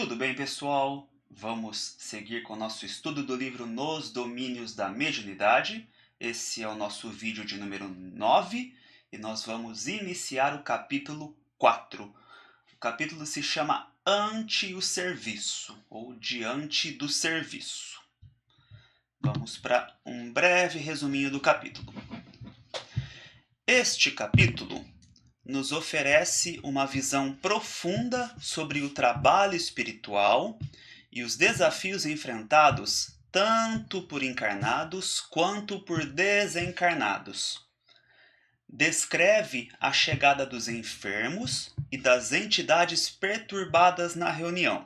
Tudo bem, pessoal? Vamos seguir com o nosso estudo do livro Nos Domínios da Mediunidade. Esse é o nosso vídeo de número 9 e nós vamos iniciar o capítulo 4. O capítulo se chama Ante o Serviço, ou Diante do Serviço. Vamos para um breve resuminho do capítulo. Este capítulo nos oferece uma visão profunda sobre o trabalho espiritual e os desafios enfrentados tanto por encarnados quanto por desencarnados. Descreve a chegada dos enfermos e das entidades perturbadas na reunião.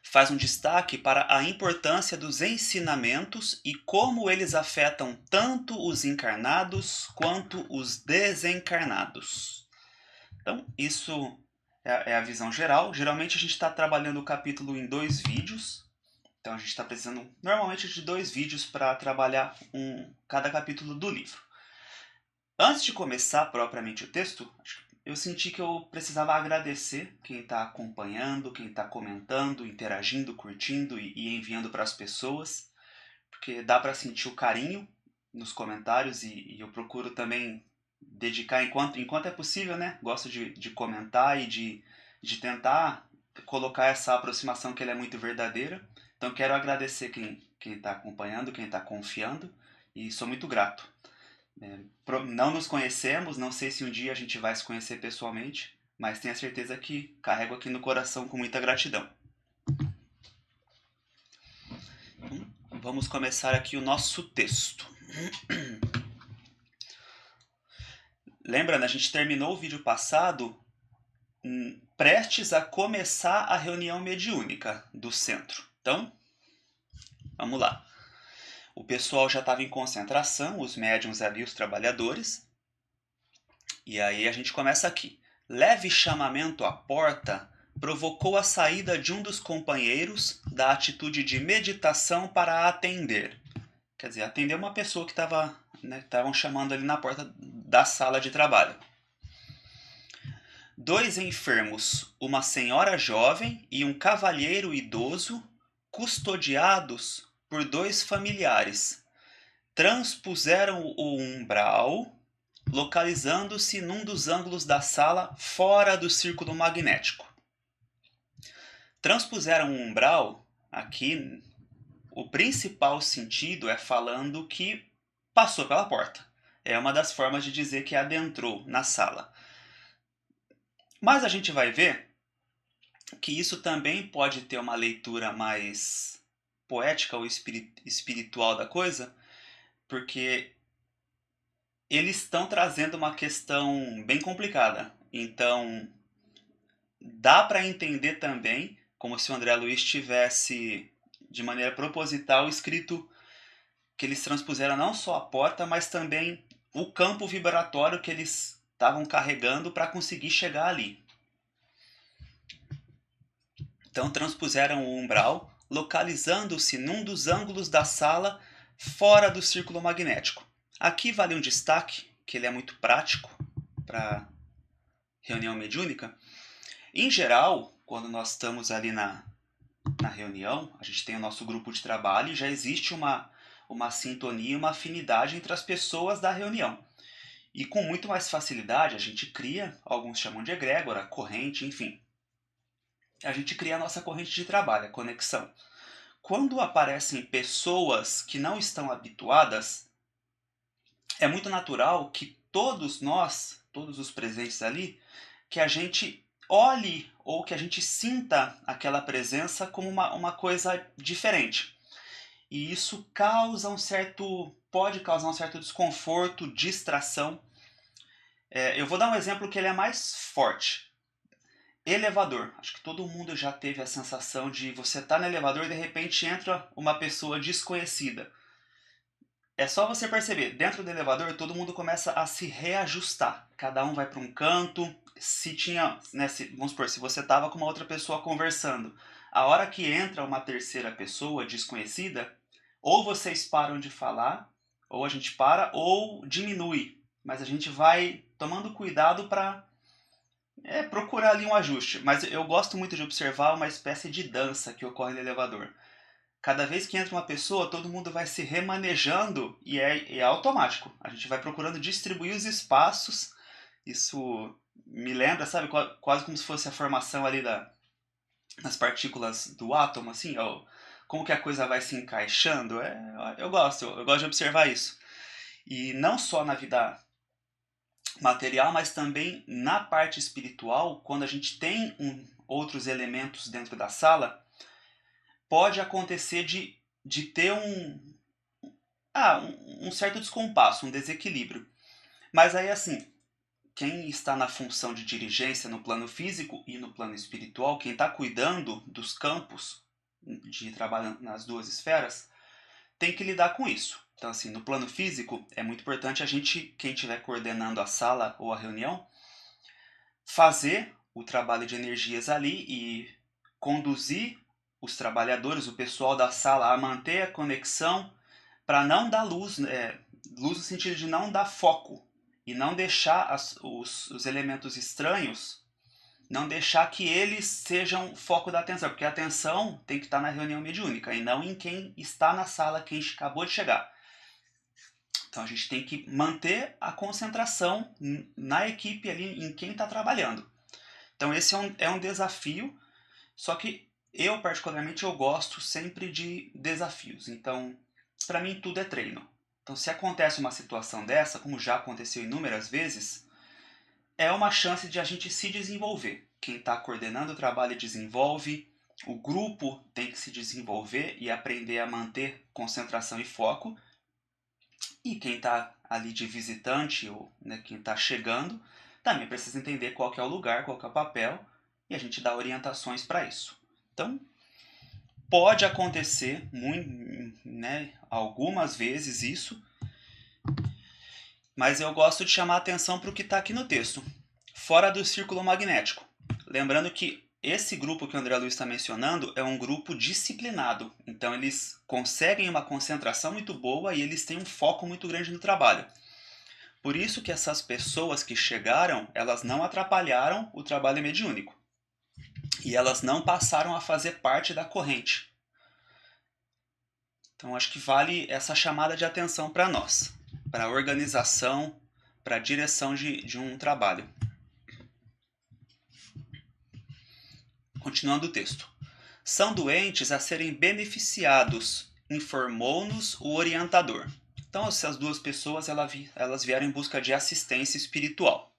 Faz um destaque para a importância dos ensinamentos e como eles afetam tanto os encarnados quanto os desencarnados. Então, isso é a visão geral. Geralmente a gente está trabalhando o capítulo em 2 vídeos. Então a gente está precisando normalmente de 2 vídeos para trabalhar cada capítulo do livro. Antes de começar propriamente o texto, eu senti que eu precisava agradecer quem está acompanhando, quem está comentando, interagindo, curtindo e enviando para as pessoas, porque dá para sentir o carinho nos comentários e eu procuro também dedicar enquanto é possível, né? Gosto de comentar e de tentar colocar essa aproximação que ela é muito verdadeira. Então quero agradecer quem está acompanhando, quem está confiando e sou muito grato. Não nos conhecemos, não sei se um dia a gente vai se conhecer pessoalmente, mas tenho a certeza que carrego aqui no coração com muita gratidão. Vamos começar aqui o nosso texto. Lembra, né? A gente terminou o vídeo passado prestes a começar a reunião mediúnica do centro. Então, vamos lá. O pessoal já estava em concentração, os médiuns ali, os trabalhadores. E aí a gente começa aqui. Leve chamamento à porta provocou a saída de um dos companheiros da atitude de meditação para atender. Quer dizer, atender uma pessoa que estavam chamando ali na porta da sala de trabalho. 2 enfermos, uma senhora jovem e um cavalheiro idoso, custodiados por 2 familiares, transpuseram o umbral, localizando-se num dos ângulos da sala fora do círculo magnético. Transpuseram o umbral, aqui, o principal sentido é falando que passou pela porta. É uma das formas de dizer que adentrou na sala. Mas a gente vai ver que isso também pode ter uma leitura mais poética ou espiritual da coisa, porque eles estão trazendo uma questão bem complicada. Então, dá para entender também como se o André Luiz tivesse, de maneira proposital, escrito que eles transpuseram não só a porta, mas também o campo vibratório que eles estavam carregando para conseguir chegar ali. Então, transpuseram o umbral, localizando-se num dos ângulos da sala fora do círculo magnético. Aqui vale um destaque, que ele é muito prático para reunião mediúnica. Em geral, quando nós estamos ali na reunião, a gente tem o nosso grupo de trabalho e já existe uma sintonia, uma afinidade entre as pessoas da reunião. E com muito mais facilidade a gente cria, alguns chamam de egrégora, corrente, enfim. A gente cria a nossa corrente de trabalho, a conexão. Quando aparecem pessoas que não estão habituadas, é muito natural que todos nós, todos os presentes ali, que a gente olhe ou que a gente sinta aquela presença como uma coisa diferente. E isso pode causar um certo desconforto, distração. Eu vou dar um exemplo que ele é mais forte. Elevador. Acho que todo mundo já teve a sensação de você estar no elevador e de repente entra uma pessoa desconhecida. É só você perceber, dentro do elevador todo mundo começa a se reajustar. Cada um vai para um canto. Vamos supor, se você estava com uma outra pessoa conversando, a hora que entra uma terceira pessoa desconhecida, ou vocês param de falar, ou a gente para, ou diminui. Mas a gente vai tomando cuidado para procurar ali um ajuste. Mas eu gosto muito de observar uma espécie de dança que ocorre no elevador. Cada vez que entra uma pessoa, todo mundo vai se remanejando e é automático. A gente vai procurando distribuir os espaços. Isso me lembra, sabe, quase como se fosse a formação ali das partículas do átomo, assim, ó, como que a coisa vai se encaixando. Eu gosto de observar isso. E não só na vida material, mas também na parte espiritual, quando a gente tem outros elementos dentro da sala, pode acontecer de ter um certo descompasso, um desequilíbrio. Mas aí, assim, quem está na função de dirigência no plano físico e no plano espiritual, quem está cuidando dos campos de trabalho nas duas esferas, tem que lidar com isso. Então, assim, no plano físico, é muito importante a gente, quem estiver coordenando a sala ou a reunião, fazer o trabalho de energias ali e conduzir os trabalhadores, o pessoal da sala, a manter a conexão para não dar luz, luz no sentido de não dar foco e não deixar os elementos estranhos, não deixar que eles sejam foco da atenção, porque a atenção tem que estar na reunião mediúnica e não em quem está na sala, quem acabou de chegar. Então a gente tem que manter a concentração na equipe ali, em quem está trabalhando. Então esse é um desafio, só que eu particularmente eu gosto sempre de desafios. Então, para mim tudo é treino. Então se acontece uma situação dessa, como já aconteceu inúmeras vezes, é uma chance de a gente se desenvolver. Quem está coordenando o trabalho desenvolve, o grupo tem que se desenvolver e aprender a manter concentração e foco. E quem está ali de visitante, ou né, quem está chegando, também precisa entender qual que é o lugar, qual que é o papel, e a gente dá orientações para isso. Então, pode acontecer né, algumas vezes isso, mas eu gosto de chamar a atenção para o que está aqui no texto, fora do círculo magnético. Lembrando que esse grupo que o André Luiz está mencionando é um grupo disciplinado, então eles conseguem uma concentração muito boa e eles têm um foco muito grande no trabalho. Por isso que essas pessoas que chegaram, elas não atrapalharam o trabalho mediúnico. E elas não passaram a fazer parte da corrente. Então acho que vale essa chamada de atenção para nós, para a organização, para a direção de um trabalho. Continuando o texto. São doentes a serem beneficiados, informou-nos o orientador. Então essas duas pessoas elas vieram em busca de assistência espiritual.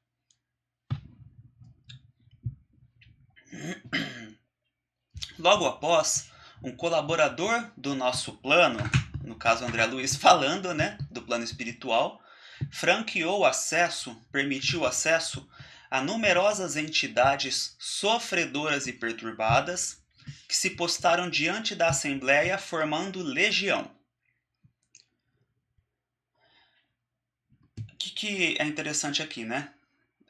Logo após, um colaborador do nosso plano, no caso André Luiz falando, né, do plano espiritual, franqueou acesso, permitiu acesso a numerosas entidades sofredoras e perturbadas que se postaram diante da Assembleia formando legião. O que é interessante aqui, né?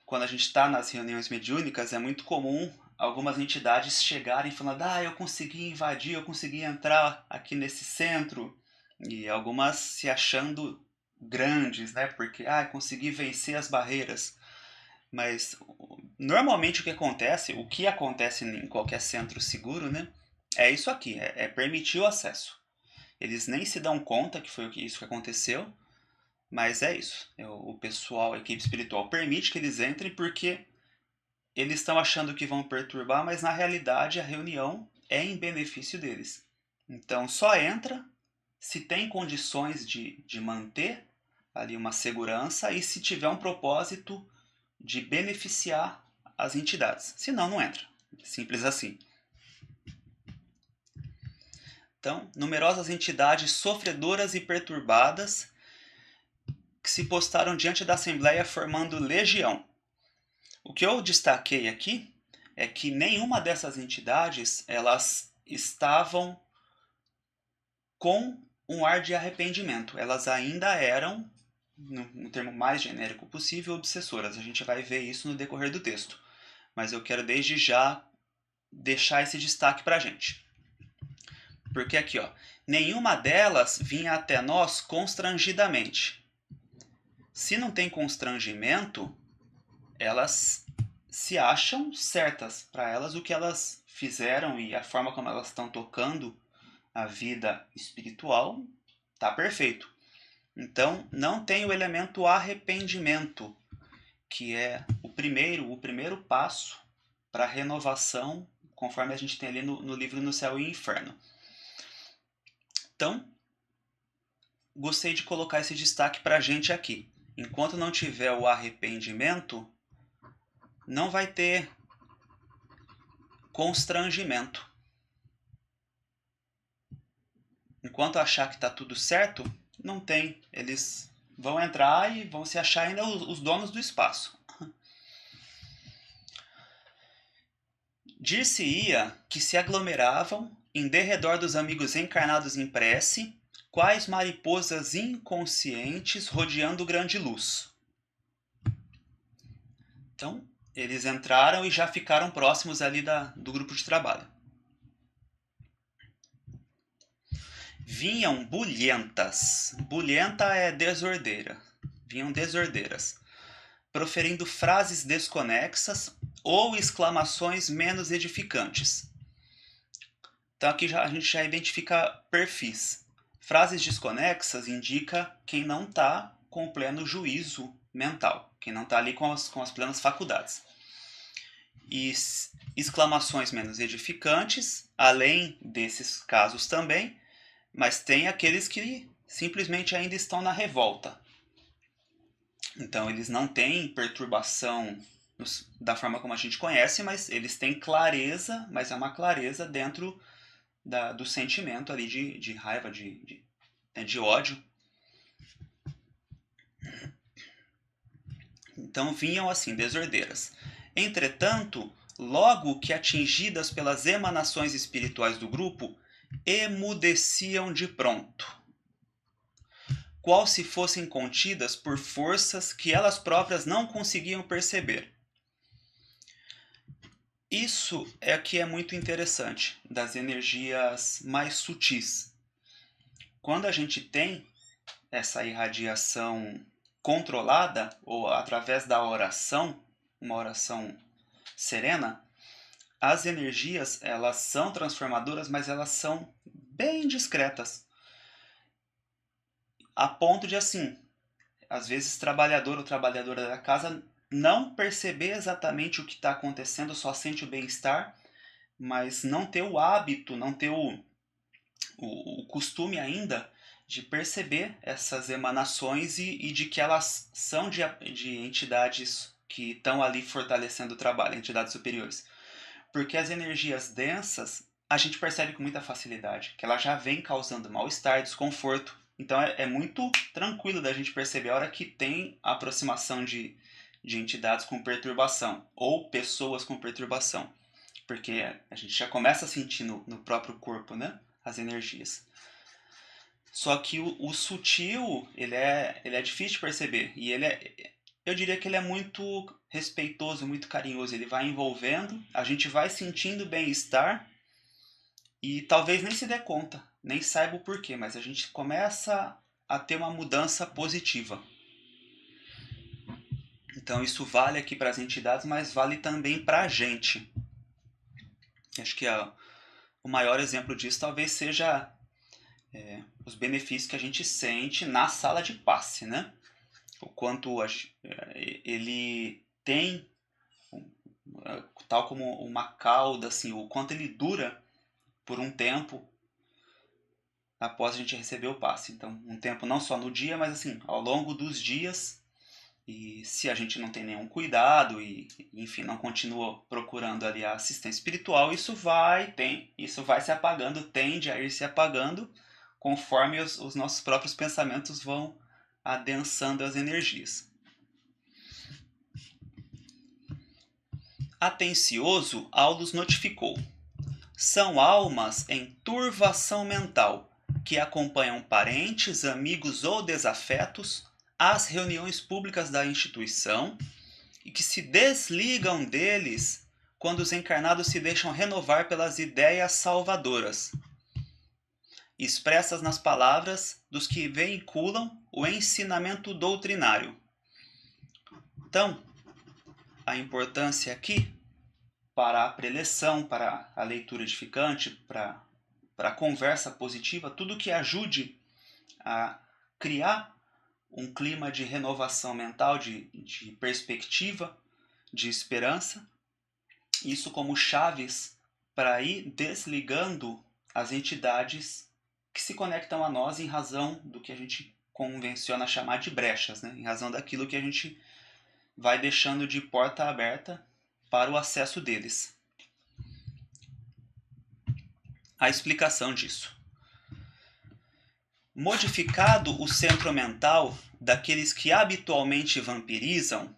Quando a gente está nas reuniões mediúnicas, é muito comum algumas entidades chegarem falando: eu consegui invadir, eu consegui entrar aqui nesse centro. E algumas se achando grandes, né? Porque, consegui vencer as barreiras. Mas, normalmente o que acontece em qualquer centro seguro, né? É isso aqui, é permitir o acesso. Eles nem se dão conta que foi isso que aconteceu, mas é isso. O pessoal, a equipe espiritual permite que eles entrem porque eles estão achando que vão perturbar, mas na realidade a reunião é em benefício deles. Então só entra se tem condições de manter ali uma segurança e se tiver um propósito de beneficiar as entidades. Senão, não entra. Simples assim. Então, numerosas entidades sofredoras e perturbadas que se postaram diante da Assembleia formando legião. O que eu destaquei aqui é que nenhuma dessas entidades elas estavam com um ar de arrependimento. Elas ainda eram, no termo mais genérico possível, obsessoras. A gente vai ver isso no decorrer do texto. Mas eu quero desde já deixar esse destaque para a gente. Porque aqui, nenhuma delas vinha até nós constrangidamente. Se não tem constrangimento, elas se acham certas para elas o que elas fizeram e a forma como elas estão tocando a vida espiritual tá perfeito. Então não tem o elemento arrependimento, que é o primeiro passo para a renovação, conforme a gente tem ali no livro No Céu e Inferno. Então, gostei de colocar esse destaque para a gente aqui. Enquanto não tiver o arrependimento, não vai ter constrangimento. Enquanto achar que está tudo certo, não tem. Eles vão entrar e vão se achar ainda os donos do espaço. Dir-se-ia que se aglomeravam, em derredor dos amigos encarnados em prece, quais mariposas inconscientes rodeando grande luz. Então, eles entraram e já ficaram próximos ali do grupo de trabalho. Vinham bulhentas. Bulhenta é desordeira. Vinham desordeiras, proferindo frases desconexas ou exclamações menos edificantes. Então aqui a gente já identifica perfis. Frases desconexas indica quem não está com o pleno juízo mental, quem não está ali com as plenas faculdades. E exclamações menos edificantes, além desses casos também, mas tem aqueles que simplesmente ainda estão na revolta. Então eles não têm perturbação da forma como a gente conhece, mas eles têm clareza, mas é uma clareza dentro do sentimento ali de raiva, de ódio. Então vinham assim, desordeiras. Entretanto, logo que atingidas pelas emanações espirituais do grupo, emudeciam de pronto, qual se fossem contidas por forças que elas próprias não conseguiam perceber. Isso é o que é muito interessante das energias mais sutis. Quando a gente tem essa irradiação controlada, ou através da oração, uma oração serena, as energias elas são transformadoras, mas elas são bem discretas. A ponto de, assim, às vezes trabalhador ou trabalhadora da casa não perceber exatamente o que está acontecendo, só sente o bem-estar, mas não ter o hábito, não ter o costume ainda de perceber essas emanações e de que elas são de entidades que estão ali fortalecendo o trabalho, entidades superiores. Porque as energias densas a gente percebe com muita facilidade, que ela já vem causando mal-estar, desconforto. Então é muito tranquilo da gente perceber a hora que tem a aproximação de entidades com perturbação ou pessoas com perturbação. Porque a gente já começa a sentir no próprio corpo, né, as energias. Só que o sutil, ele é difícil de perceber. E eu diria que ele é muito respeitoso, muito carinhoso. Ele vai envolvendo, a gente vai sentindo bem-estar e talvez nem se dê conta, nem saiba o porquê, mas a gente começa a ter uma mudança positiva. Então isso vale aqui para as entidades, mas vale também para a gente. Acho que o maior exemplo disso talvez seja os benefícios que a gente sente na sala de passe, né? O quanto ele tem, tal como uma cauda, assim, o quanto ele dura por um tempo após a gente receber o passe. Então, um tempo não só no dia, mas assim, ao longo dos dias. E se a gente não tem nenhum cuidado e, enfim, não continua procurando ali a assistência espiritual, isso vai se apagando, tende a ir se apagando conforme os nossos próprios pensamentos vão adensando as energias. Atencioso, Aulus notificou: são almas em turvação mental, que acompanham parentes, amigos ou desafetos às reuniões públicas da instituição e que se desligam deles quando os encarnados se deixam renovar pelas ideias salvadoras, expressas nas palavras dos que veiculam o ensinamento doutrinário. Então, a importância aqui para a preleção, para a leitura edificante, para a conversa positiva, tudo que ajude a criar um clima de renovação mental, de perspectiva, de esperança. Isso como chaves para ir desligando as entidades que se conectam a nós em razão do que a gente convenciona chamar de brechas, né? Em razão daquilo que a gente vai deixando de porta aberta para o acesso deles. A explicação disso. Modificado o centro mental daqueles que habitualmente vampirizam,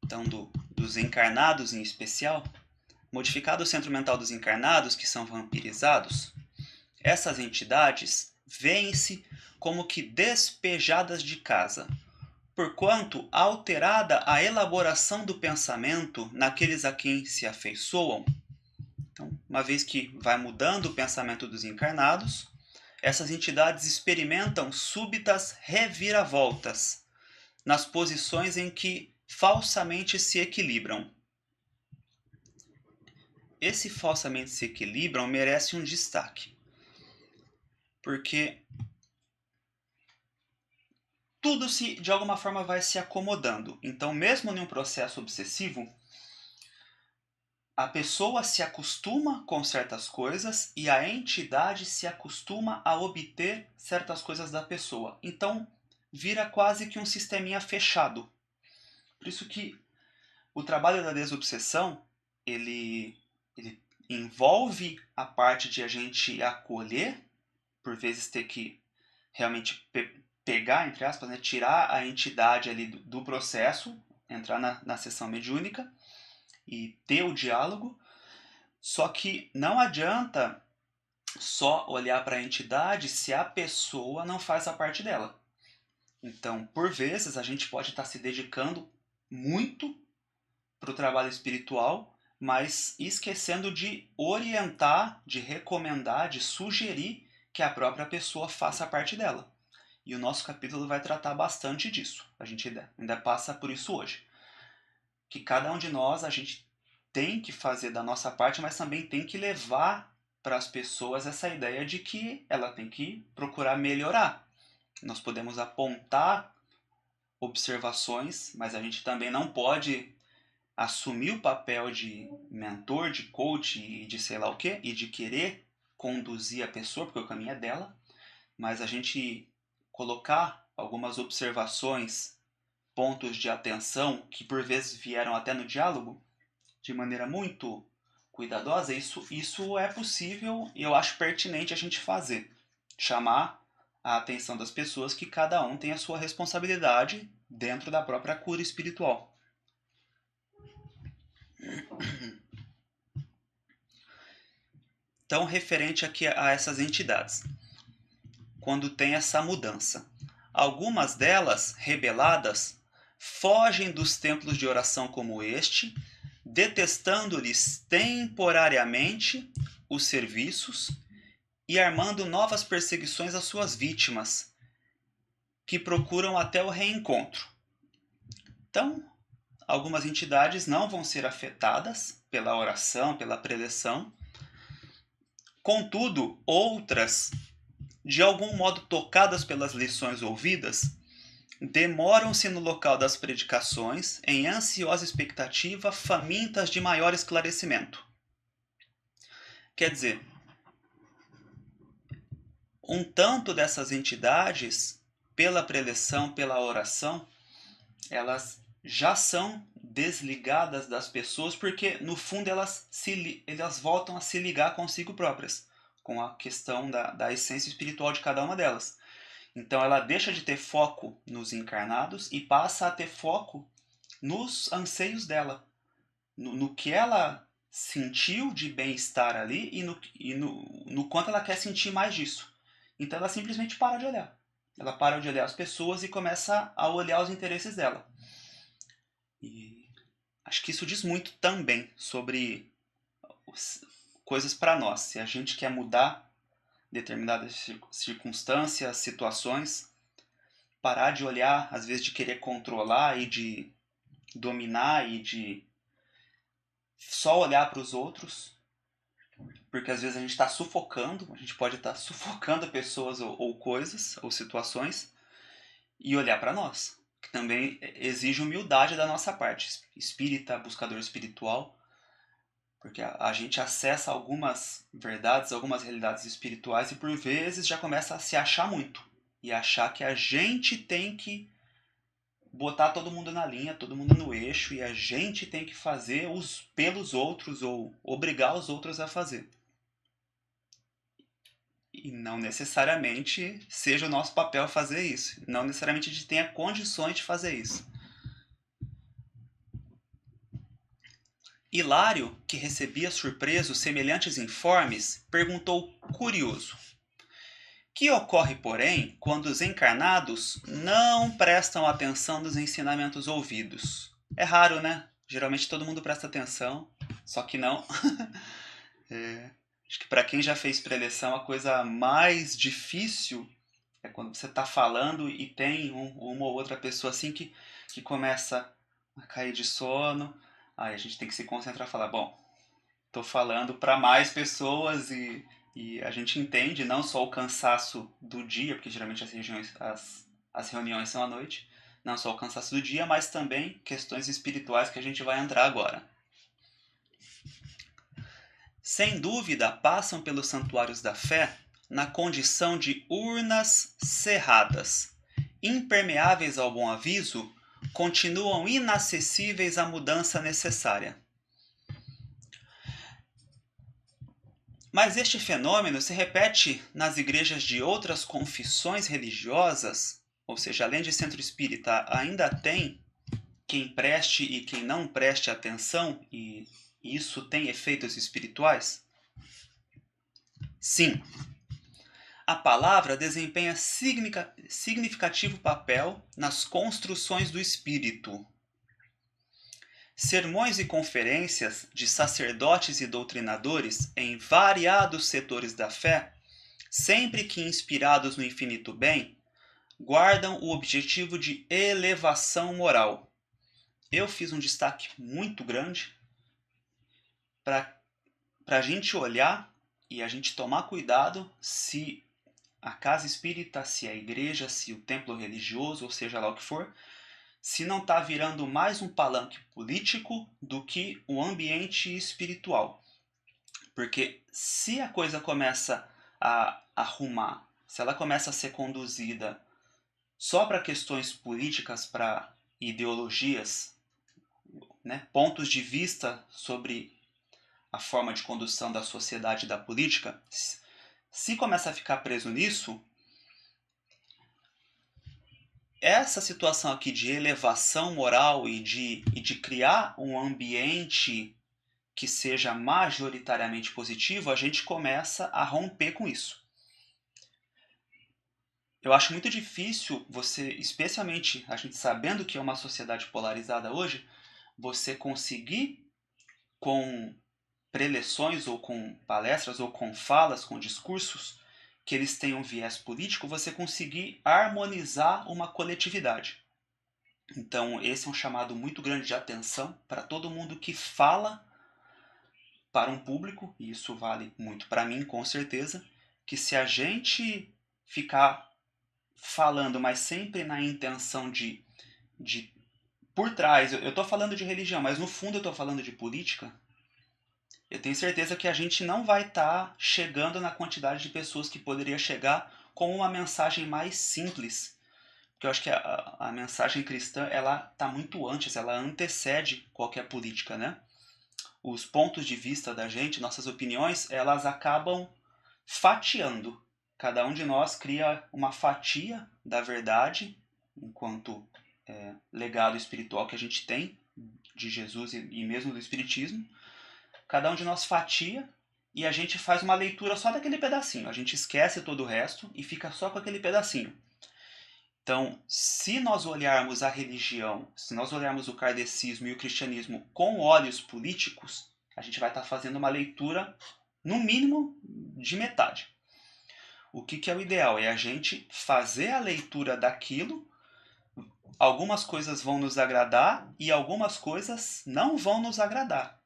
então dos encarnados em especial, modificado o centro mental dos encarnados que são vampirizados, essas entidades veem-se como que despejadas de casa, porquanto alterada a elaboração do pensamento naqueles a quem se afeiçoam. Então, uma vez que vai mudando o pensamento dos encarnados, essas entidades experimentam súbitas reviravoltas nas posições em que falsamente se equilibram. Esse falsamente se equilibram merece um destaque, porque tudo de alguma forma vai se acomodando. Então, mesmo em um processo obsessivo, a pessoa se acostuma com certas coisas e a entidade se acostuma a obter certas coisas da pessoa. Então, vira quase que um sisteminha fechado. Por isso que o trabalho da desobsessão, ele envolve a parte de a gente acolher, por vezes ter que realmente pegar, entre aspas, né, tirar a entidade ali do processo, entrar na sessão mediúnica e ter o diálogo. Só que não adianta só olhar para a entidade se a pessoa não faz a parte dela. Então, por vezes, a gente pode estar se dedicando muito para o trabalho espiritual, mas esquecendo de orientar, de recomendar, de sugerir que a própria pessoa faça a parte dela. E o nosso capítulo vai tratar bastante disso. A gente ainda passa por isso hoje. Que cada um de nós, a gente tem que fazer da nossa parte, mas também tem que levar para as pessoas essa ideia de que ela tem que procurar melhorar. Nós podemos apontar observações, mas a gente também não pode assumir o papel de mentor, de coach e de sei lá o quê, e de querer conduzir a pessoa, porque o caminho é dela, mas a gente colocar algumas observações, pontos de atenção, que por vezes vieram até no diálogo, de maneira muito cuidadosa, isso é possível e eu acho pertinente a gente fazer. Chamar a atenção das pessoas que cada um tem a sua responsabilidade dentro da própria cura espiritual. Então, referente aqui a essas entidades, quando tem essa mudança. Algumas delas, rebeladas, fogem dos templos de oração como este, detestando-lhes temporariamente os serviços e armando novas perseguições às suas vítimas, que procuram até o reencontro. Então, algumas entidades não vão ser afetadas pela oração, pela preleção. Contudo, outras, de algum modo tocadas pelas lições ouvidas, demoram-se no local das predicações em ansiosa expectativa, famintas de maior esclarecimento. Quer dizer, um tanto dessas entidades, pela preleção, pela oração, elas já são desligadas das pessoas, porque no fundo elas voltam a se ligar consigo próprias, com a questão da essência espiritual de cada uma delas. Então ela deixa de ter foco nos encarnados e passa a ter foco nos anseios dela, no que ela sentiu de bem-estar ali e no quanto ela quer sentir mais disso. Então ela simplesmente para de olhar. Ela para de olhar as pessoas e começa a olhar os interesses dela. E acho que isso diz muito também sobre coisas para nós. Se a gente quer mudar determinadas circunstâncias, situações, parar de olhar, às vezes de querer controlar e de dominar e de só olhar para os outros, porque às vezes a gente está sufocando, a gente pode estar sufocando pessoas ou coisas ou situações, e olhar para nós, que também exige humildade da nossa parte, espírita, buscador espiritual, porque a gente acessa algumas verdades, algumas realidades espirituais e por vezes já começa a se achar muito e achar que a gente tem que botar todo mundo na linha, todo mundo no eixo e a gente tem que fazer pelos outros ou obrigar os outros a fazer. E não necessariamente seja o nosso papel fazer isso. Não necessariamente a gente tenha condições de fazer isso. Hilário, que recebia surpreso semelhantes informes, perguntou curioso: que ocorre, porém, quando os encarnados não prestam atenção nos ensinamentos ouvidos? É raro, né? Geralmente todo mundo presta atenção, só que não. Acho que para quem já fez preleção, a coisa mais difícil é quando você está falando e tem uma ou outra pessoa assim que começa a cair de sono. Aí a gente tem que se concentrar e falar, bom, estou falando para mais pessoas e a gente entende não só o cansaço do dia, porque geralmente as reuniões são à noite, não só o cansaço do dia, mas também questões espirituais que a gente vai entrar agora. Sem dúvida, passam pelos santuários da fé na condição de urnas cerradas, impermeáveis ao bom aviso, continuam inacessíveis à mudança necessária. Mas este fenômeno se repete nas igrejas de outras confissões religiosas, ou seja, além de centro espírita, ainda tem quem preste e quem não preste atenção, e isso tem efeitos espirituais? Sim. A palavra desempenha significativo papel nas construções do espírito. Sermões e conferências de sacerdotes e doutrinadores em variados setores da fé, sempre que inspirados no infinito bem, guardam o objetivo de elevação moral. Eu fiz um destaque muito grande para a gente olhar e a gente tomar cuidado se a casa espírita, se a igreja, se o templo religioso, ou seja lá o que for, se não está virando mais um palanque político do que um ambiente espiritual. Porque se a coisa começa a arrumar, se ela começa a ser conduzida só para questões políticas, para ideologias, né, pontos de vista sobre a forma de condução da sociedade e da política, se começa a ficar preso nisso, essa situação aqui de elevação moral e de criar um ambiente que seja majoritariamente positivo, a gente começa a romper com isso. Eu acho muito difícil você, especialmente a gente sabendo que é uma sociedade polarizada hoje, você conseguir com preleções ou com palestras ou com falas, com discursos que eles tenham viés político, você conseguir harmonizar uma coletividade. Então, esse é um chamado muito grande de atenção para todo mundo que fala para um público, e isso vale muito para mim, com certeza, que se a gente ficar falando, mas sempre na intenção de por trás, eu estou falando de religião, mas no fundo eu estou falando de política, eu tenho certeza que a gente não vai estar chegando na quantidade de pessoas que poderia chegar com uma mensagem mais simples. Porque eu acho que a mensagem cristã ela está muito antes, ela antecede qualquer política, né? Os pontos de vista da gente, nossas opiniões, elas acabam fatiando. Cada um de nós cria uma fatia da verdade, enquanto legado espiritual que a gente tem de Jesus e mesmo do Espiritismo. Cada um de nós fatia e a gente faz uma leitura só daquele pedacinho. A gente esquece todo o resto e fica só com aquele pedacinho. Então, se nós olharmos a religião, se nós olharmos o kardecismo e o cristianismo com olhos políticos, a gente vai estar fazendo uma leitura, no mínimo, de metade. O que é o ideal? É a gente fazer a leitura daquilo, algumas coisas vão nos agradar e algumas coisas não vão nos agradar.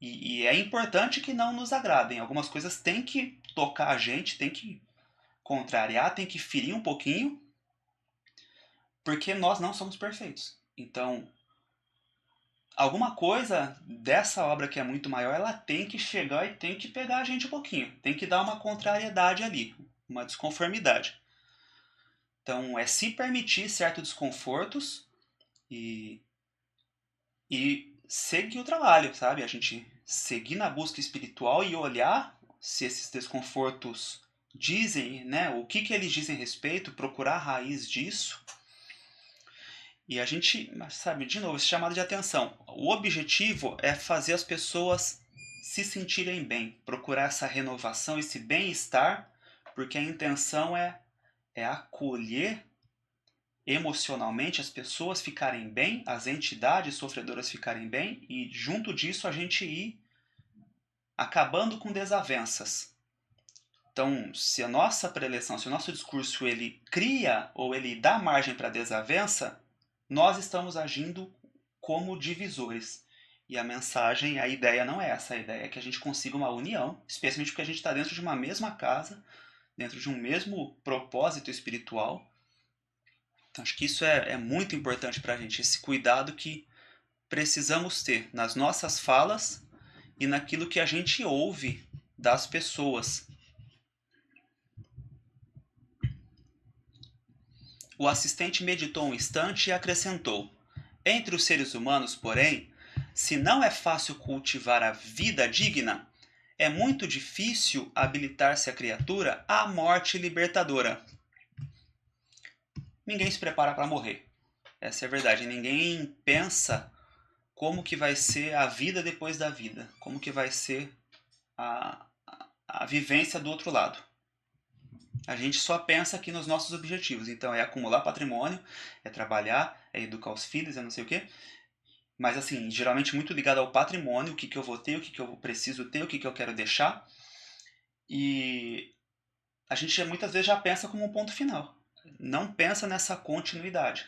E é importante que não nos agradem. Algumas coisas têm que tocar a gente, tem que contrariar, tem que ferir um pouquinho, porque nós não somos perfeitos. Então, alguma coisa dessa obra que é muito maior, ela tem que chegar e tem que pegar a gente um pouquinho. Tem que dar uma contrariedade ali, uma desconformidade. Então, é se permitir certos desconfortos e seguir o trabalho, sabe? A gente seguir na busca espiritual e olhar se esses desconfortos dizem, né? O que eles dizem a respeito, procurar a raiz disso. E a gente, sabe, de novo, esse chamado de atenção. O objetivo é fazer as pessoas se sentirem bem, procurar essa renovação, esse bem-estar, porque a intenção é acolher emocionalmente as pessoas ficarem bem, as entidades sofredoras ficarem bem, e junto disso a gente ir acabando com desavenças. Então, se a nossa preleção, se o nosso discurso ele cria ou ele dá margem para desavença, nós estamos agindo como divisores. E a mensagem, a ideia não é essa, a ideia é que a gente consiga uma união, especialmente porque a gente está dentro de uma mesma casa, dentro de um mesmo propósito espiritual. Então, acho que isso é muito importante para a gente, esse cuidado que precisamos ter nas nossas falas e naquilo que a gente ouve das pessoas. O assistente meditou um instante e acrescentou: entre os seres humanos, porém, se não é fácil cultivar a vida digna, é muito difícil habilitar-se a criatura à morte libertadora. Ninguém se prepara para morrer. Essa é a verdade. Ninguém pensa como que vai ser a vida depois da vida, como que vai ser a vivência do outro lado. A gente só pensa aqui nos nossos objetivos. Então é acumular patrimônio, é trabalhar, é educar os filhos, é não sei o quê. Mas assim, geralmente muito ligado ao patrimônio, o que, que eu vou ter, o que, que eu preciso ter, o que, que eu quero deixar. E a gente muitas vezes já pensa como um ponto final. Não pensa nessa continuidade.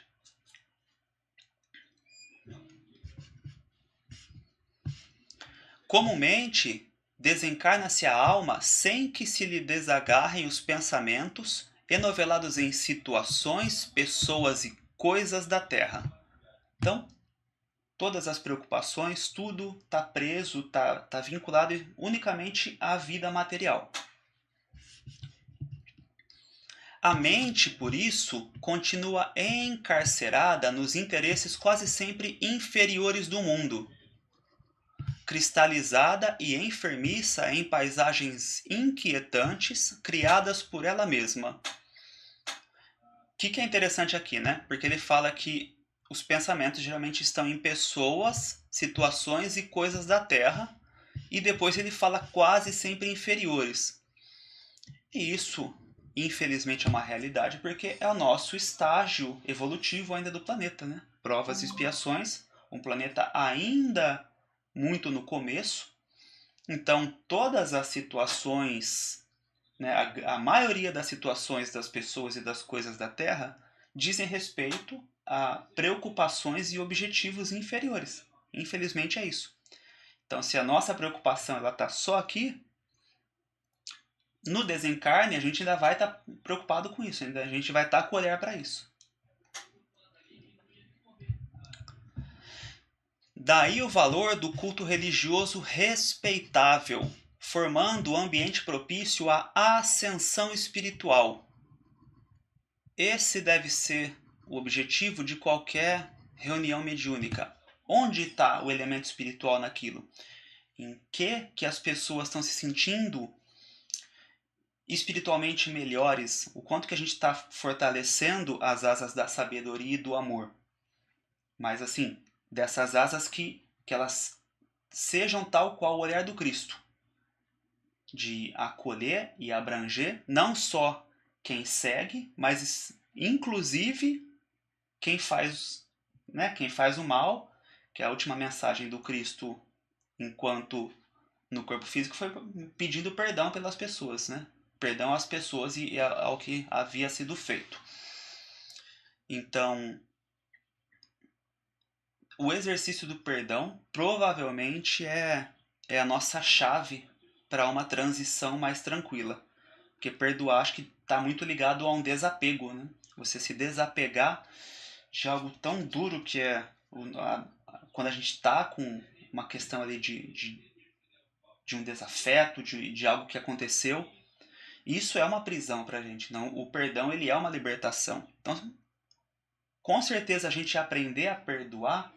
Comumente, desencarna-se a alma sem que se lhe desagarrem os pensamentos enovelados em situações, pessoas e coisas da terra. Então, todas as preocupações, tudo está preso, está vinculado unicamente à vida material. A mente, por isso, continua encarcerada nos interesses quase sempre inferiores do mundo, cristalizada e enfermiça em paisagens inquietantes criadas por ela mesma. O que é interessante aqui, né? Porque ele fala que os pensamentos geralmente estão em pessoas, situações e coisas da Terra, e depois ele fala quase sempre inferiores. E isso, infelizmente, é uma realidade porque é o nosso estágio evolutivo ainda do planeta, né? Provas e expiações, um planeta ainda muito no começo. Então, todas as situações, né, a maioria das situações das pessoas e das coisas da Terra dizem respeito a preocupações e objetivos inferiores. Infelizmente é isso. Então, se a nossa preocupação está só aqui, no desencarne a gente ainda vai estar preocupado com isso, ainda a gente vai estar com o olhar para isso. Daí o valor do culto religioso respeitável, formando o ambiente propício à ascensão espiritual. Esse deve ser o objetivo de qualquer reunião mediúnica. Onde está o elemento espiritual naquilo? Em que as pessoas estão se sentindo espiritualmente melhores? O quanto que a gente está fortalecendo as asas da sabedoria e do amor? Mas assim, dessas asas que elas sejam tal qual o olhar do Cristo, de acolher e abranger não só quem segue, mas inclusive quem faz, né, quem faz o mal, que é a última mensagem do Cristo enquanto no corpo físico foi pedindo perdão pelas pessoas, né? Perdão às pessoas e ao que havia sido feito. Então, o exercício do perdão provavelmente é a nossa chave para uma transição mais tranquila. Porque perdoar acho que está muito ligado a um desapego, né? Você se desapegar de algo tão duro que é quando a gente está com uma questão ali de um desafeto, de algo que aconteceu. Isso é uma prisão para a gente. Não, o perdão ele é uma libertação. Então, com certeza a gente aprender a perdoar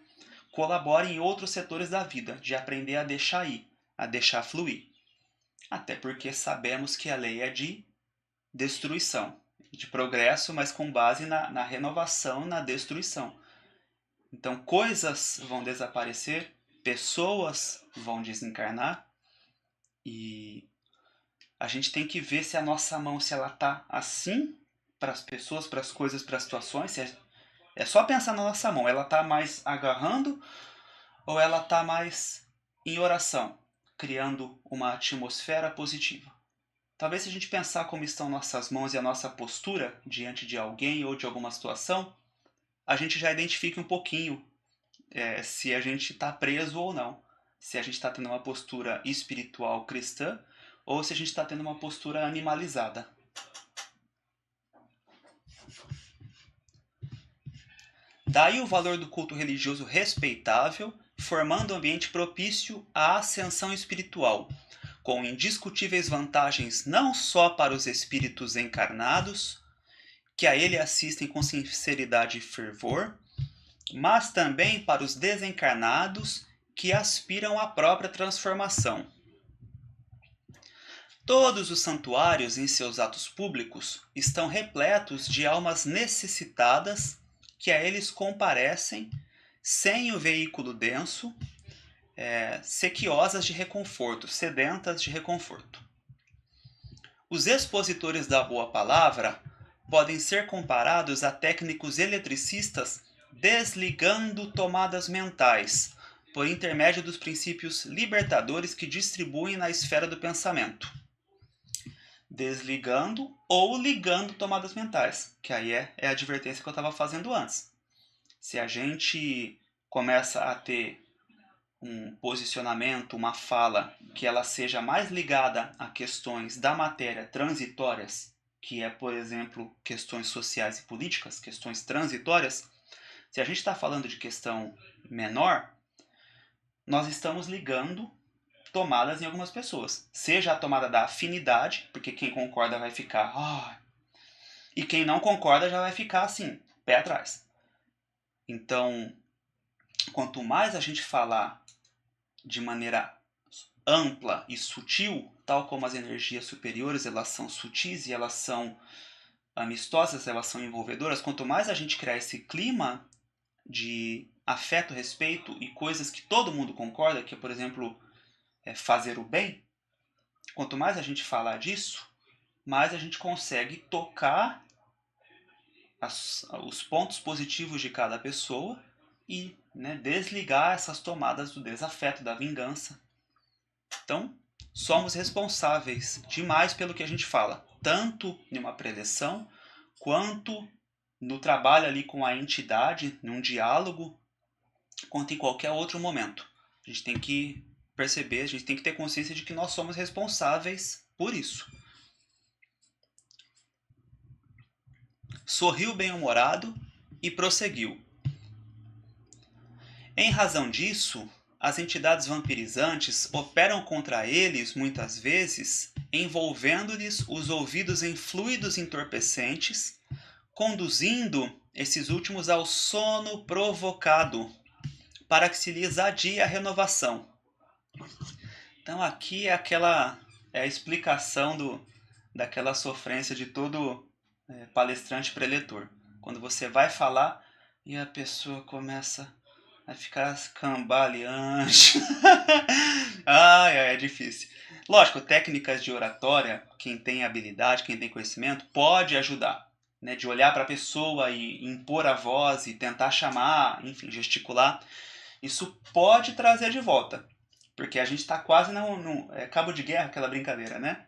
colabora em outros setores da vida, de aprender a deixar ir, a deixar fluir. Até porque sabemos que a lei é de destruição, de progresso, mas com base na renovação, na destruição. Então, coisas vão desaparecer, pessoas vão desencarnar e a gente tem que ver se a nossa mão, se ela está assim para as pessoas, para as coisas, para as situações. É só pensar na nossa mão, ela está mais agarrando ou ela está mais em oração, criando uma atmosfera positiva. Talvez se a gente pensar como estão nossas mãos e a nossa postura diante de alguém ou de alguma situação, a gente já identifique um pouquinho se a gente está preso ou não. Se a gente está tendo uma postura espiritual cristã ou se a gente está tendo uma postura animalizada. Daí o valor do culto religioso respeitável, formando um ambiente propício à ascensão espiritual, com indiscutíveis vantagens não só para os espíritos encarnados, que a ele assistem com sinceridade e fervor, mas também para os desencarnados que aspiram à própria transformação. Todos os santuários em seus atos públicos estão repletos de almas necessitadas que a eles comparecem sem o veículo denso, sequiosas de reconforto, sedentas de reconforto. Os expositores da boa palavra podem ser comparados a técnicos eletricistas desligando tomadas mentais, por intermédio dos princípios libertadores que distribuem na esfera do pensamento. Desligando ou ligando tomadas mentais, que aí é a advertência que eu estava fazendo antes. Se a gente começa a ter um posicionamento, uma fala que ela seja mais ligada a questões da matéria transitórias, que é, por exemplo, questões sociais e políticas, questões transitórias, se a gente está falando de questão menor, nós estamos ligando tomadas em algumas pessoas. Seja a tomada da afinidade, porque quem concorda vai ficar... e quem não concorda já vai ficar assim, pé atrás. Então, quanto mais a gente falar de maneira ampla e sutil, tal como as energias superiores, elas são sutis e elas são amistosas, elas são envolvedoras, quanto mais a gente criar esse clima de afeto, respeito e coisas que todo mundo concorda, que é, por exemplo, fazer o bem, quanto mais a gente falar disso, mais a gente consegue tocar os pontos positivos de cada pessoa e desligar essas tomadas do desafeto, da vingança. Então, somos responsáveis demais pelo que a gente fala, tanto em uma preleção, quanto no trabalho ali com a entidade, num diálogo, quanto em qualquer outro momento. A gente tem que perceber, a gente tem que ter consciência de que nós somos responsáveis por isso. Sorriu bem-humorado e prosseguiu. Em razão disso, as entidades vampirizantes operam contra eles, muitas vezes, envolvendo-lhes os ouvidos em fluidos entorpecentes, conduzindo esses últimos ao sono provocado, para que se lhes adie a renovação. Então aqui é a explicação daquela sofrência de todo palestrante preletor. Quando você vai falar e a pessoa começa a ficar cambaleante. É difícil. Lógico, técnicas de oratória, quem tem habilidade, quem tem conhecimento, pode ajudar. De olhar para a pessoa e impor a voz e tentar chamar, enfim, gesticular. Isso pode trazer de volta. Porque a gente está quase no cabo de guerra, aquela brincadeira, né?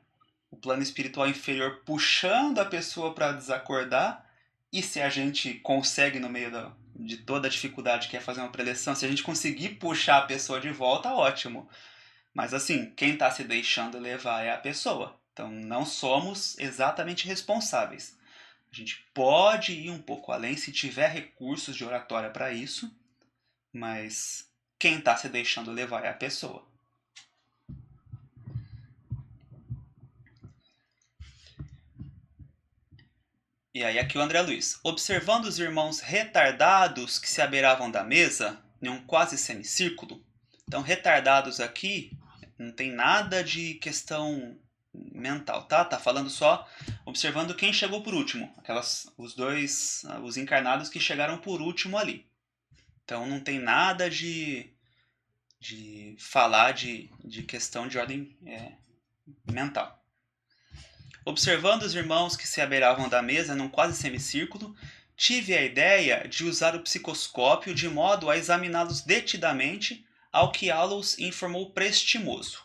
O plano espiritual inferior puxando a pessoa para desacordar. E se a gente consegue, no meio de toda a dificuldade que é fazer uma preleção. Se a gente conseguir puxar a pessoa de volta, ótimo. Mas assim, quem está se deixando levar é a pessoa. Então não somos exatamente responsáveis. A gente pode ir um pouco além se tiver recursos de oratória para isso, mas quem está se deixando levar é a pessoa. E aí aqui o André Luiz. Observando os irmãos retardados que se abeiravam da mesa, em um quase semicírculo. Então, retardados aqui não tem nada de questão mental, tá? Tá falando só observando quem chegou por último. Os encarnados que chegaram por último ali. Então não tem nada de falar de questão de ordem mental. Observando os irmãos que se abeiravam da mesa num quase semicírculo, tive a ideia de usar o psicoscópio de modo a examiná-los detidamente, ao que Allos informou prestimoso.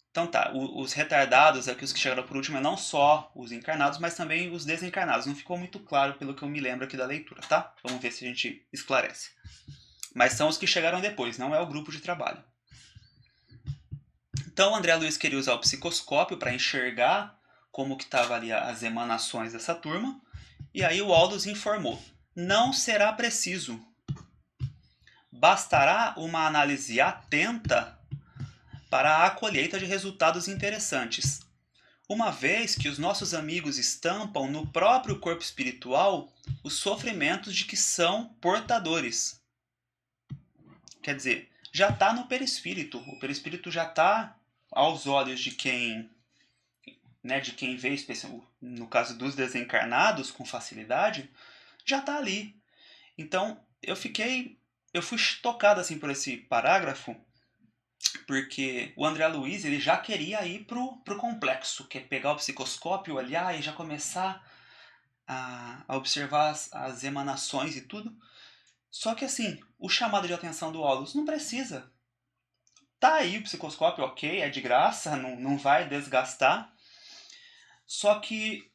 Então tá, os retardados, aqui os que chegaram por último, é não só os encarnados, mas também os desencarnados. Não ficou muito claro pelo que eu me lembro aqui da leitura, tá? Vamos ver se a gente esclarece. Mas são os que chegaram depois, não é o grupo de trabalho. Então o André Luiz queria usar o psicoscópio para enxergar como que estava ali as emanações dessa turma. E aí o Aldous informou: não será preciso. Bastará uma análise atenta para a colheita de resultados interessantes. Uma vez que os nossos amigos estampam no próprio corpo espiritual os sofrimentos de que são portadores. Quer dizer, já está no perispírito. O perispírito já está aos olhos de quem vê, no caso dos desencarnados, com facilidade, já está ali. Então, eu fui tocado assim por esse parágrafo, porque o André Luiz ele já queria ir pro complexo, que é pegar o psicoscópio, olhar e já começar a observar as emanações e tudo. Só que assim, o chamado de atenção do Aldous não precisa. Tá aí o psicoscópio, ok, é de graça, não vai desgastar. Só que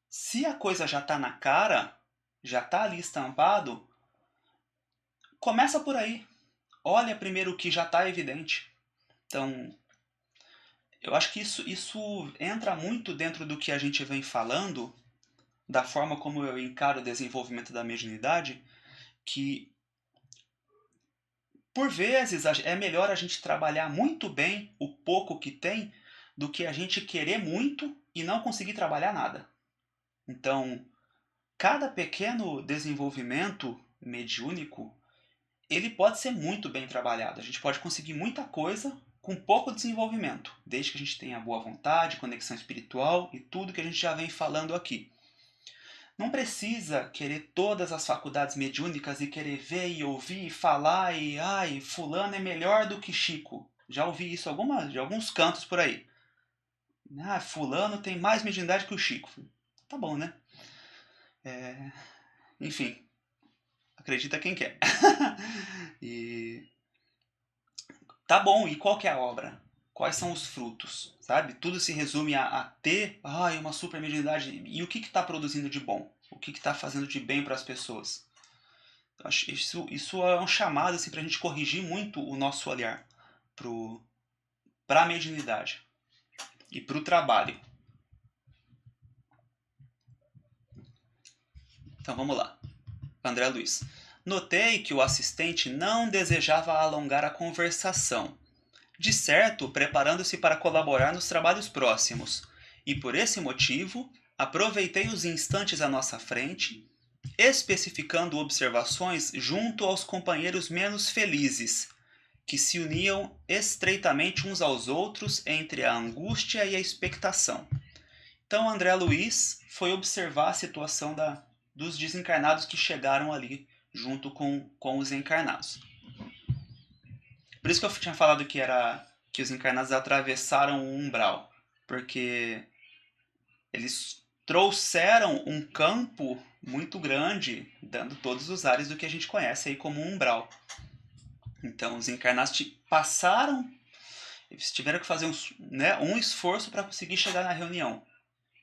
se a coisa já está na cara, já está ali estampado, começa por aí. Olha primeiro o que já está evidente. Então, eu acho que isso entra muito dentro do que a gente vem falando, da forma como eu encaro o desenvolvimento da mediunidade, que por vezes é melhor a gente trabalhar muito bem o pouco que tem do que a gente querer muito e não conseguir trabalhar nada. Então, cada pequeno desenvolvimento mediúnico, ele pode ser muito bem trabalhado. A gente pode conseguir muita coisa com pouco desenvolvimento, desde que a gente tenha boa vontade, conexão espiritual e tudo que a gente já vem falando aqui. Não precisa querer todas as faculdades mediúnicas e querer ver e ouvir e falar e fulano é melhor do que Chico. Já ouvi isso de alguns cantos por aí. Fulano tem mais mediunidade que o Chico. Tá bom, né? Enfim, acredita quem quer. E tá bom, e qual que é a obra? Quais são os frutos? Sabe? Tudo se resume a ter uma super mediunidade. E o que está produzindo de bom? O que está fazendo de bem para as pessoas? Eu acho isso é um chamado assim, para a gente corrigir muito o nosso olhar para a mediunidade e para o trabalho. Então vamos lá. André Luiz. Notei que o assistente não desejava alongar a conversação, de certo preparando-se para colaborar nos trabalhos próximos, e por esse motivo aproveitei os instantes à nossa frente, especificando observações junto aos companheiros menos felizes, que se uniam estreitamente uns aos outros entre a angústia e a expectação. Então André Luiz foi observar a situação dos desencarnados que chegaram ali junto com os encarnados. Por isso que eu tinha falado que os encarnados atravessaram o umbral, porque eles trouxeram um campo muito grande, dando todos os ares do que a gente conhece aí como um umbral. Então os encarnados passaram, eles tiveram que fazer um esforço para conseguir chegar na reunião,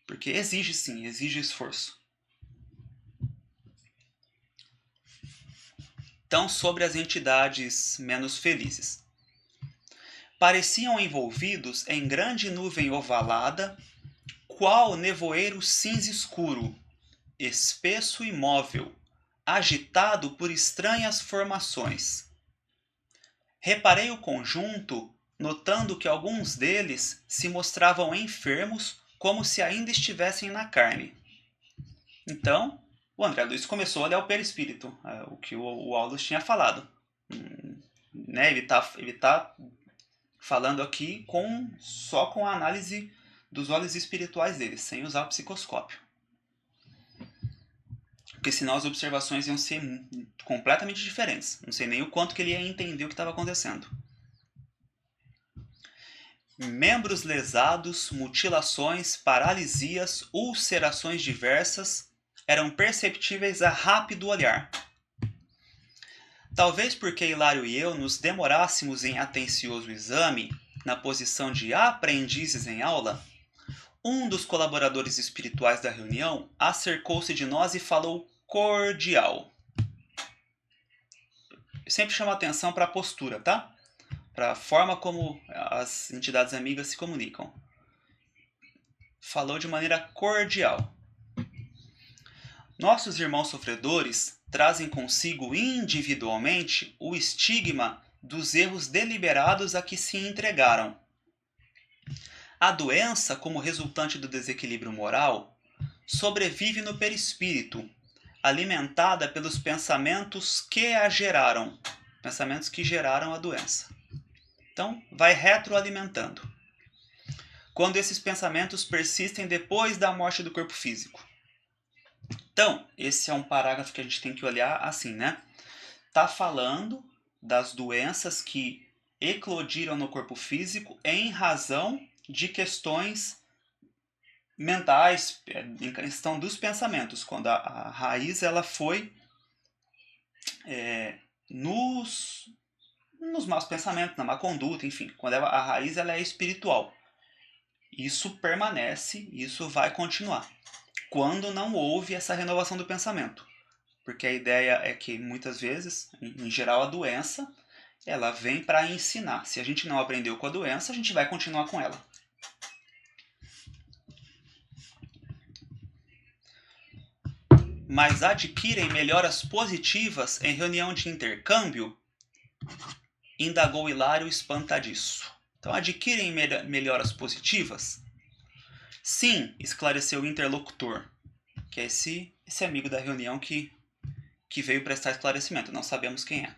porque exige esforço. Então, sobre as entidades menos felizes. Pareciam envolvidos em grande nuvem ovalada, qual nevoeiro cinza escuro, espesso e móvel, agitado por estranhas formações. Reparei o conjunto, notando que alguns deles se mostravam enfermos, como se ainda estivessem na carne. Então, o André Luiz começou a olhar o perispírito, o que o Aulus tinha falado. Né? Ele tá falando aqui só com a análise dos olhos espirituais dele, sem usar o psicoscópio. Porque senão as observações iam ser completamente diferentes. Não sei nem o quanto que ele ia entender o que estava acontecendo. Membros lesados, mutilações, paralisias, ulcerações diversas eram perceptíveis a rápido olhar. Talvez porque Hilário e eu nos demorássemos em atencioso exame, na posição de aprendizes em aula, um dos colaboradores espirituais da reunião acercou-se de nós e falou cordial. Eu sempre chamo a atenção para a postura, tá? Para a forma como as entidades amigas se comunicam. Falou de maneira cordial. Nossos irmãos sofredores trazem consigo individualmente o estigma dos erros deliberados a que se entregaram. A doença, como resultante do desequilíbrio moral, sobrevive no perispírito, alimentada pelos pensamentos que a geraram, pensamentos que geraram a doença. Então, vai retroalimentando. Quando esses pensamentos persistem depois da morte do corpo físico. Então, esse é um parágrafo que a gente tem que olhar assim, né? Tá falando das doenças que eclodiram no corpo físico em razão de questões mentais, em questão dos pensamentos, quando a raiz ela foi nos maus pensamentos, na má conduta, enfim, quando a raiz ela é espiritual. Isso permanece, isso vai continuar, quando não houve essa renovação do pensamento. Porque a ideia é que muitas vezes, em geral, a doença ela vem para ensinar. Se a gente não aprendeu com a doença, a gente vai continuar com ela. Mas adquirem melhoras positivas em reunião de intercâmbio? Indagou Hilário espantadiço. Então, adquirem melhoras positivas? Sim, esclareceu o interlocutor, que é esse amigo da reunião que veio prestar esclarecimento. Não sabemos quem é.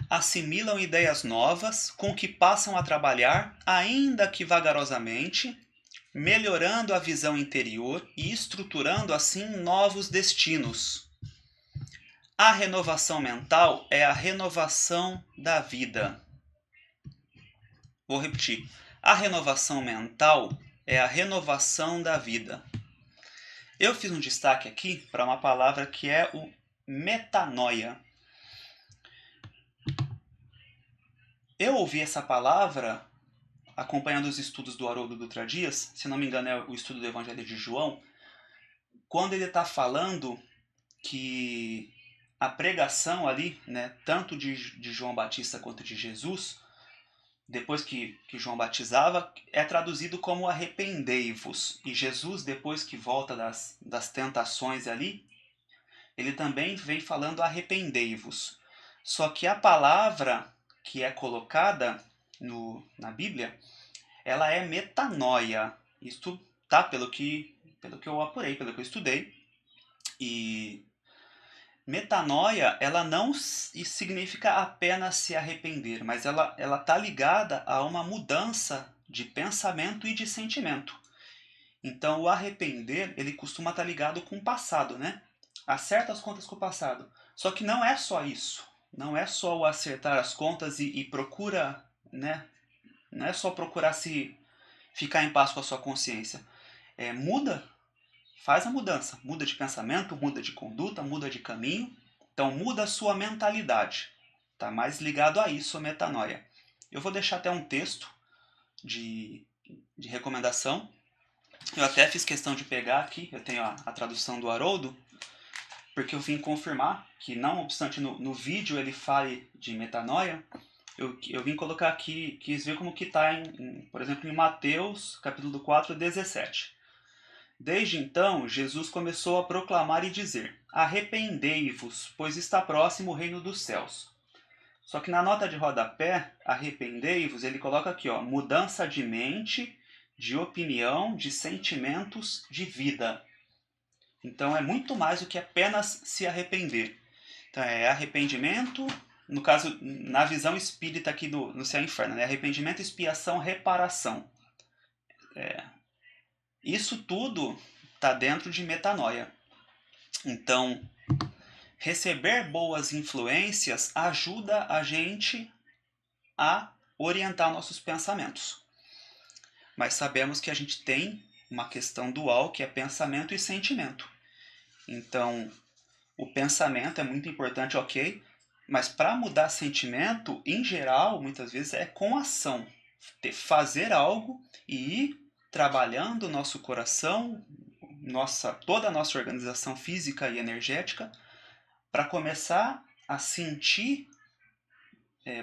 Assimilam ideias novas com que passam a trabalhar, ainda que vagarosamente, melhorando a visão interior e estruturando assim novos destinos. A renovação mental é a renovação da vida. Vou repetir. A renovação mental é a renovação da vida. Eu fiz um destaque aqui para uma palavra que é o metanoia. Eu ouvi essa palavra acompanhando os estudos do Haroldo Dutra Dias, se não me engano é o estudo do Evangelho de João, quando ele está falando que a pregação ali, né, tanto de João Batista quanto de Jesus, depois que João batizava, é traduzido como arrependei-vos. E Jesus, depois que volta das tentações ali, ele também vem falando arrependei-vos. Só que a palavra que é colocada na Bíblia, ela é metanoia. Isto tá pelo que eu apurei, pelo que eu estudei. E metanoia, ela não significa apenas se arrepender, mas ela tá ligada a uma mudança de pensamento e de sentimento. Então, o arrepender, ele costuma estar ligado com o passado, né? Acerta as contas com o passado. Só que não é só isso. Não é só o acertar as contas e procura, né? Não é só procurar se ficar em paz com a sua consciência. Muda, faz a mudança. Muda de pensamento, muda de conduta, muda de caminho. Então muda a sua mentalidade. Está mais ligado a isso, a metanoia. Eu vou deixar até um texto de recomendação. Eu até fiz questão de pegar aqui, eu tenho a tradução do Haroldo, porque eu vim confirmar que, não obstante no vídeo ele fale de metanoia, eu vim colocar aqui, quis ver como que está, por exemplo, em Mateus, capítulo 4, 17. Desde então, Jesus começou a proclamar e dizer: arrependei-vos, pois está próximo o reino dos céus. Só que na nota de rodapé, arrependei-vos, ele coloca aqui, ó, mudança de mente, de opinião, de sentimentos, de vida. Então é muito mais do que apenas se arrepender. Então é arrependimento, no caso, na visão espírita aqui no Céu e Inferno, né? Arrependimento, expiação, reparação. Isso tudo está dentro de metanoia. Então, receber boas influências ajuda a gente a orientar nossos pensamentos. Mas sabemos que a gente tem uma questão dual, que é pensamento e sentimento. Então, o pensamento é muito importante, ok, mas para mudar sentimento, em geral, muitas vezes é com ação. Fazer algo e ir trabalhando o nosso coração, toda a nossa organização física e energética, para começar a sentir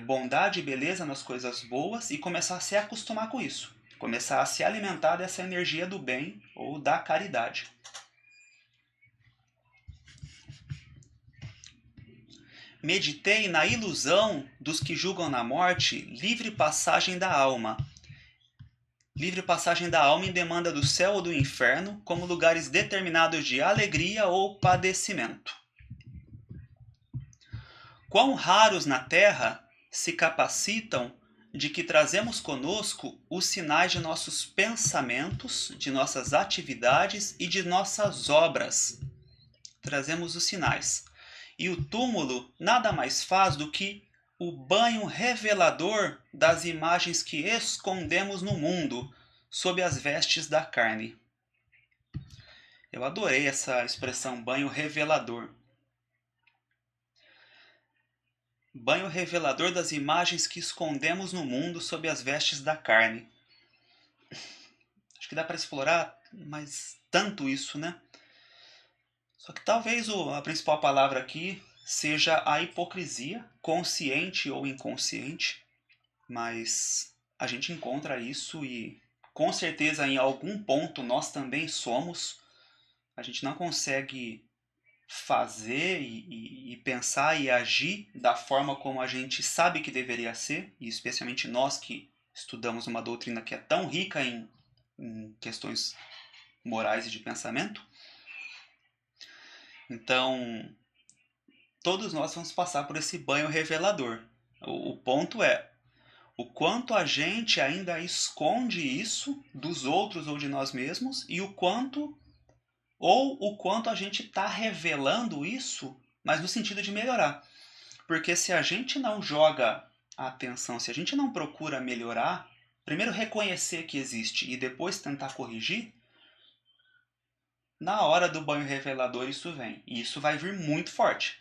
bondade e beleza nas coisas boas e começar a se acostumar com isso. Começar a se alimentar dessa energia do bem ou da caridade. Meditei na ilusão dos que julgam na morte livre passagem da alma. Livre passagem da alma em demanda do céu ou do inferno, como lugares determinados de alegria ou padecimento. Quão raros na terra se capacitam de que trazemos conosco os sinais de nossos pensamentos, de nossas atividades e de nossas obras. Trazemos os sinais. E o túmulo nada mais faz do que o banho revelador das imagens que escondemos no mundo sob as vestes da carne. Eu adorei essa expressão, banho revelador. Banho revelador das imagens que escondemos no mundo sob as vestes da carne. Acho que dá para explorar, mas tanto isso, né? Só que talvez a principal palavra aqui seja a hipocrisia, consciente ou inconsciente, mas a gente encontra isso e com certeza em algum ponto nós também somos. A gente não consegue fazer e pensar e agir da forma como a gente sabe que deveria ser, e especialmente nós que estudamos uma doutrina que é tão rica em questões morais e de pensamento. Então, todos nós vamos passar por esse banho revelador. O ponto é o quanto a gente ainda esconde isso dos outros ou de nós mesmos e o quanto a gente está revelando isso, mas no sentido de melhorar. Porque se a gente não joga a atenção, se a gente não procura melhorar, primeiro reconhecer que existe e depois tentar corrigir, na hora do banho revelador isso vem. E isso vai vir muito forte.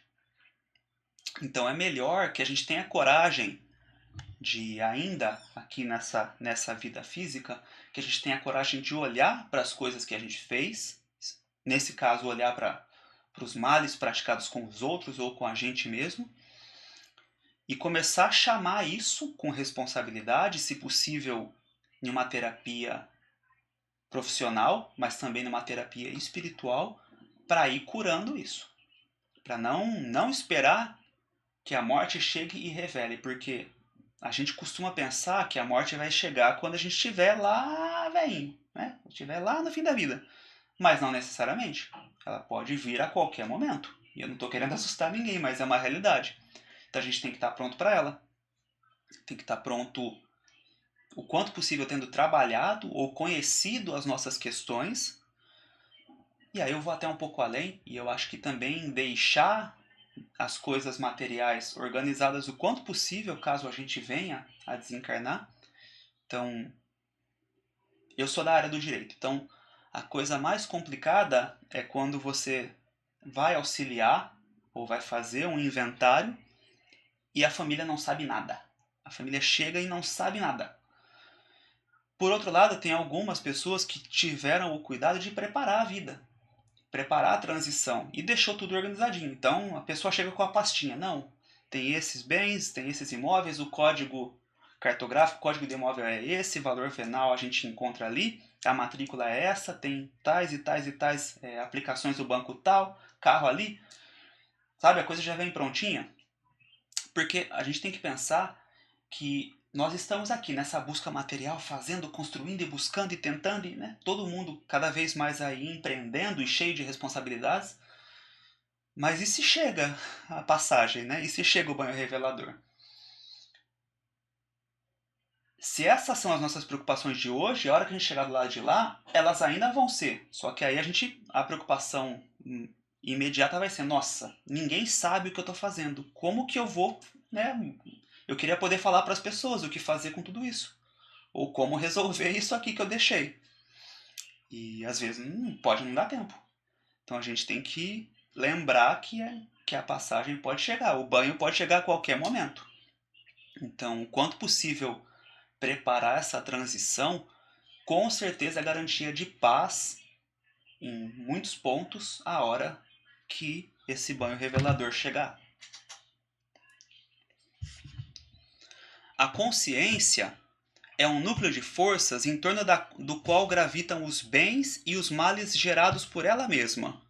Então é melhor que a gente tenha coragem de ainda aqui nessa vida física, que a gente tenha coragem de olhar para as coisas que a gente fez, nesse caso olhar para os males praticados com os outros ou com a gente mesmo, e começar a chamar isso com responsabilidade, se possível em uma terapia profissional, mas também numa terapia espiritual, para ir curando isso. Para não esperar que a morte chegue e revele, porque a gente costuma pensar que a morte vai chegar quando a gente estiver lá, velhinho, né? Estiver lá no fim da vida. Mas não necessariamente. Ela pode vir a qualquer momento. E eu não estou querendo assustar ninguém, mas é uma realidade. Então a gente tem que estar pronto para ela. Tem que estar pronto o quanto possível tendo trabalhado ou conhecido as nossas questões. E aí eu vou até um pouco além, e eu acho que também deixar as coisas materiais organizadas o quanto possível caso a gente venha a desencarnar. Então, eu sou da área do direito, então a coisa mais complicada é quando você vai auxiliar ou vai fazer um inventário e a família não sabe nada. A família chega e não sabe nada. Por outro lado, tem algumas pessoas que tiveram o cuidado de preparar a vida. preparar a transição e deixou tudo organizadinho. Então a pessoa chega com a pastinha, não, tem esses bens, tem esses imóveis, o código cartográfico, o código do imóvel é esse, valor venal a gente encontra ali, a matrícula é essa, tem tais e tais e tais aplicações do banco tal, carro ali, sabe, a coisa já vem prontinha, porque a gente tem que pensar que nós estamos aqui nessa busca material, fazendo, construindo e buscando e tentando, e, né, todo mundo cada vez mais aí empreendendo e cheio de responsabilidades. Mas e se chega a passagem, né? E se chega o banho revelador? Se essas são as nossas preocupações de hoje, a hora que a gente chegar do lado de lá, elas ainda vão ser. Só que aí a preocupação imediata vai ser, nossa, ninguém sabe o que eu estou fazendo. Como que eu vou, né? Eu queria poder falar para as pessoas o que fazer com tudo isso. Ou como resolver isso aqui que eu deixei. E às vezes pode não dar tempo. Então a gente tem que lembrar que a passagem pode chegar, o banho pode chegar a qualquer momento. Então, o quanto possível preparar essa transição, com certeza é garantia de paz em muitos pontos a hora que esse banho revelador chegar. A consciência é um núcleo de forças em torno do qual gravitam os bens e os males gerados por ela mesma.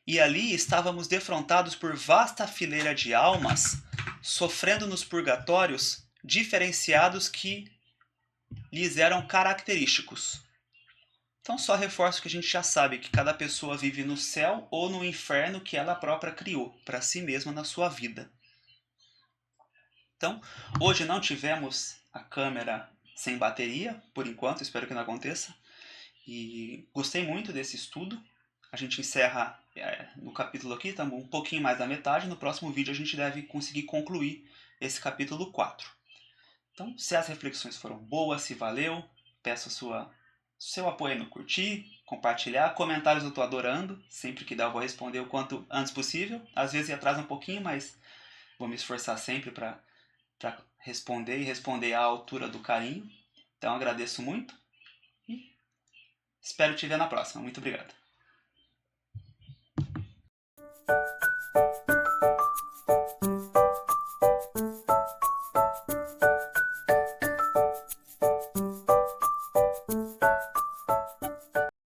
E ali estávamos defrontados por vasta fileira de almas, sofrendo nos purgatórios diferenciados que lhes eram característicos. Então só reforço que a gente já sabe que cada pessoa vive no céu ou no inferno que ela própria criou para si mesma na sua vida. Então, hoje não tivemos a câmera sem bateria, por enquanto, espero que não aconteça. E gostei muito desse estudo. A gente encerra no capítulo aqui, estamos um pouquinho mais da metade. No próximo vídeo a gente deve conseguir concluir esse capítulo 4. Então, se as reflexões foram boas, se valeu, peço seu apoio no curtir, compartilhar. Comentários eu estou adorando. Sempre que dá eu vou responder o quanto antes possível. Às vezes atrasa um pouquinho, mas vou me esforçar sempre para responder e responder à altura do carinho. Então agradeço muito e espero te ver na próxima. Muito obrigado.